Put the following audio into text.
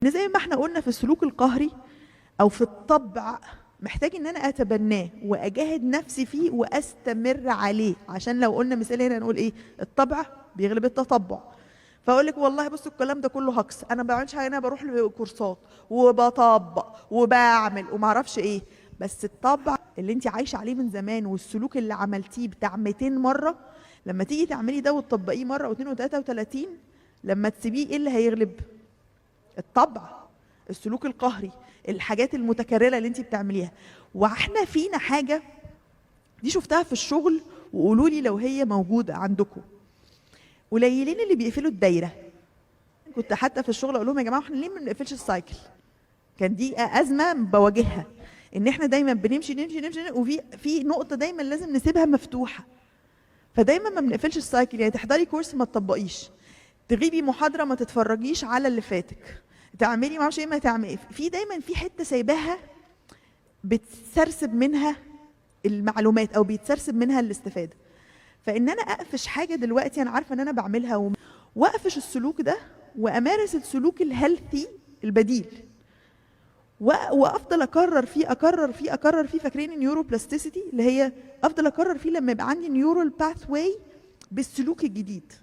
ان زي ما احنا قلنا في السلوك القهري او في الطبع محتاج ان انا اتبناه واجاهد نفسي فيه واستمر عليه، عشان لو قلنا مثال هنا نقول ايه؟ الطبع بيغلب التطبع. فاقول لك والله بصوا الكلام ده كله هكس، انا ما بعملش حاجه، انا بروح لكورسات وبطبق وبعمل وما اعرفش ايه، بس الطبع اللي انت عايشه عليه من زمان والسلوك اللي عملتيه بتاع 200 مره، لما تيجي تعملي ده وتطبقيه مره واثنين وثلاثه وثلاثين، لما تسيبيه ايه اللي هيغلب؟ الطبع، السلوك القهري، الحاجات المتكرره اللي انت بتعمليها. واحنا فينا حاجه دي شفتها في الشغل، وقولوا لي لو هي موجوده عندكم. قليلين اللي بيقفلوا الدايره. كنت حتى في الشغل اقول لهم يا جماعه احنا ليه ما بنقفلش السايكل؟ كان دي ازمه بواجهها، ان احنا دايما بنمشي نمشي نمشي وفي نقطه دايما لازم نسيبها مفتوحه. فدايما ما بنقفلش السايكل، يعني تحضري كورس ما تطبقيش، تغيبي محاضره ما تتفرجيش على اللي فاتك، تعملي ما اعرفش ايه ما تعملي، في دايما في حته سايباها بتسرسب منها المعلومات او بيتسرسب منها الاستفاده. فان انا اقفش حاجه دلوقتي انا عارفه ان انا بعملها واقفش السلوك ده وامارس السلوك الهيلثي البديل، وافضل اكرر فيه اكرر فيه اكرر فيه. فاكرين النيورو بلاستيسيتي اللي هي افضل اكرر فيه لما يبقى عندي نيورال باث واي بالسلوك الجديد.